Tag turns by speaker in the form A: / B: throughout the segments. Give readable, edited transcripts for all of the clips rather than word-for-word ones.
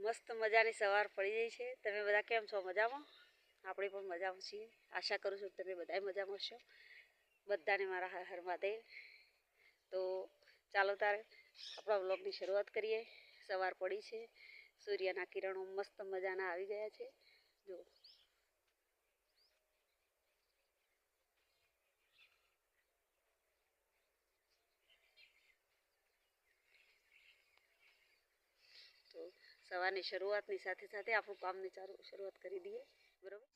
A: મસ્ત મજાની સવાર પડી ગઈ છે। તમે બધા કેમ છો? મજામાં? આપણે પણ મજામાં છીએ। આશા કરું છું કે તમે બધાય મજામાં હશો। બધાને મારા હર હર મહાદેવ। તો ચાલો તારે આપણા વ્લોગની શરૂઆત કરીએ। સવાર પડી છે, સૂર્યના કિરણો મસ્ત મજાના આવી ગયા છે। જો તો સવારની શરૂઆતની સાથે સાથે આપણું કામની શરૂઆત કરી દઈએ, બરાબર।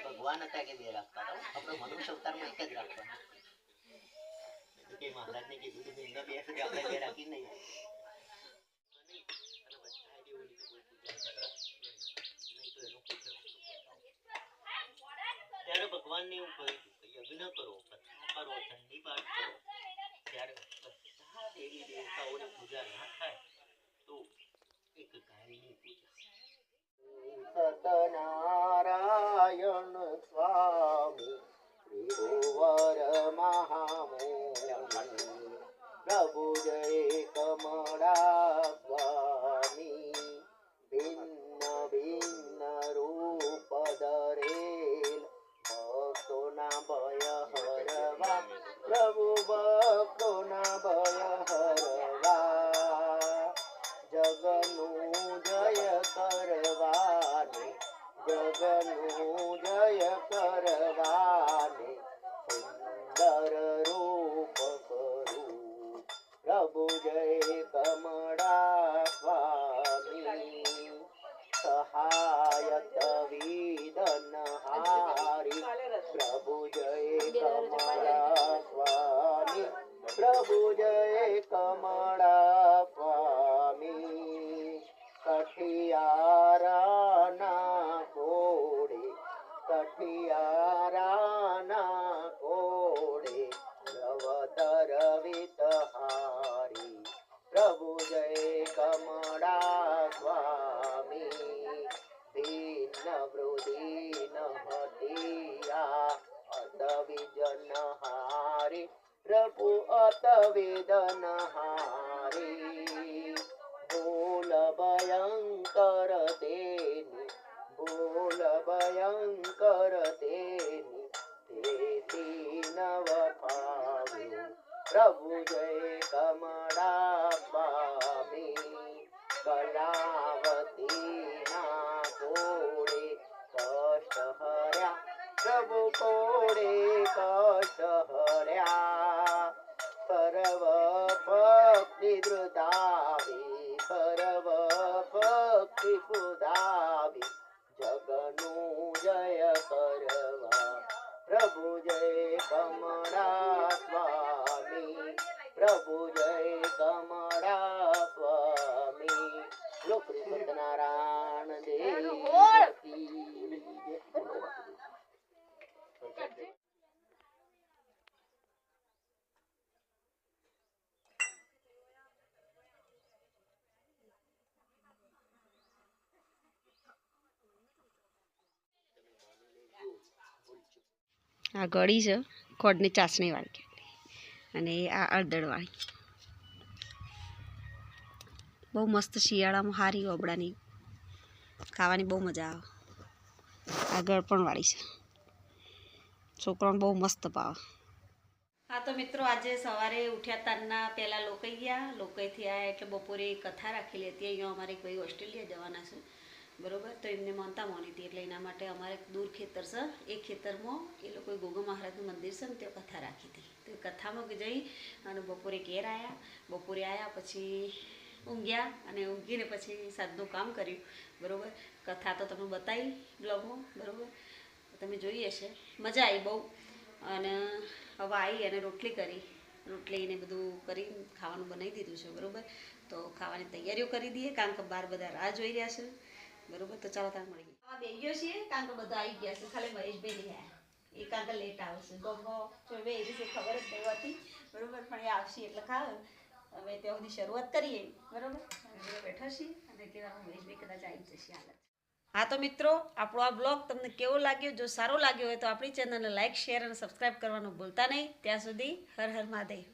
B: ભગવાન હતા કે બે રાખતા આપણે મનુષ્ય અવતારમાં એક જ રાખવાનું કે મહારાજને કીધું કે એમને બે સુધી આપણે બે રાખી નહીં ત્યારે ભગવાનને એવું કહ્યું કે યજ્ઞ કરો, કથા કરો, ઠંડી પાઠ કરો, ત્યારે બધા દેવી દેવતાઓની પૂજા ના થાય તો એક ગાયની પૂજા। સતનારાયણ સ્વામી ત્રિભુવર મહામૂર્તિ પ્રભુ જય કમળા સ્વામી ભિન્ન ભિન્ન રૂપ ધરેલ ભક્તોના ભય હરવા પ્રભુ ભક્તોના ભય હરવા જગનું જય કરવાને જગનું જય કરવાને સુંદર રૂપ કરું પ્રભુ જય કમળા સ્વામી સહાયત વિદન હારી પ્રભુ જય કમળા સ્વામી પ્રભુ જય કમળા સ્વામી કઠિયારાના કોડે કઠિયારાના કોડે રવતર વિતહારી પ્રભુ જય કમળા સ્વામી ભિન્ન વૃદ્ધિ હટિયા અત વિજન હારી પ્રભુ અત વેદન હારી ભૂલ ભયંકર તેની ભૂલ ભયંકર તેની તેથી નવ પાવ્યું પ્રભુ જય કમળા સ્વામી કલાવતીના કોડે કષ્ટ હર્યા પ્રભુ કોડે કષ્ટ હર્યા સર્વ ભક્તિ ધૃદાવી સર્વ ભક્તિ પુદાવી જગનું જય કરવા પ્રભુ જય કમળા સ્વામી પ્રભુ જય કમળા સ્વામી લોક સત્યનારાયણ દેવ
A: આ ગળી છે ખોડની ચાસણીવાળી કેન્ડી અને આ અડદળવાળી. બહુ મસ્ત શિયાળામાં સારી ઓબળાની ખાવાની બહુ મજા આવે. આ ગળપણવાળી છે, છોકરાઓને બહુ મસ્ત ભાવે. હા તો મિત્રો, આજે સવારે ઉઠ્યા તારના પહેલાં લોકાઈ ગયા. લોકાઈથી આવ્યા એટલે બપોરે કથા રાખેલી હતી. અહીંયા અમારે એક ભાઈ ઓસ્ટ્રેલિયા જવાના છે, બરાબર. તો એમને માનતા માની હતી એટલે એના માટે અમારે દૂર ખેતર છે. એ ખેતરમાં એ લોકોએ ગોગા મહારાજનું મંદિર છે ને ત્યાં કથા રાખી હતી. તો એ કથામાં જઈ અને બપોરે ઘેર આવ્યા. બપોરે આવ્યા પછી ઊંઘ્યા અને ઊંઘીને પછી સાંજનું કામ કર્યું, બરાબર. કથા તો તમે બતાવી બ્લોગમાં, બરાબર, તમે જોઈ હશે. મજા આવી બહુ. અને હવે આવી અને રોટલી કરી, રોટલીને બધું કરી ખાવાનું બનાવી દીધું છે, બરાબર. તો ખાવાની તૈયારીઓ કરી દઈએ કારણ કે બહાર બધા રાહ જોઈ રહ્યા છે, બરાબર. તો ચાલો તાર મળીએ. હા, બે ગયો છીએ કારણ કે બધા આવી ગયા છે, ખાલી મહેશભાઈ નહીં આવ્યા. એ કારણ કે લેટ આવશે. ગમો બે એ દિવસે ખબર જ નહીં હોતી, બરાબર. પણ એ આવશે એટલે ખાવ. હવે ત્યાં સુધી શરૂઆત કરીએ, બરાબર. બધા બેઠા છીએ અને કહેવાનું મહેશભાઈ કદાચ આવી જશે હાલત. હા તો મિત્રો, આપણો આ બ્લોગ તમને કેવો લાગ્યો? જો સારો લાગ્યો હોય તો આપણી ચેનલને લાઇક, શેર અને સબસ્ક્રાઈબ કરવાનું ભૂલતા નહીં. ત્યાં સુધી હર હર મહાદેવ.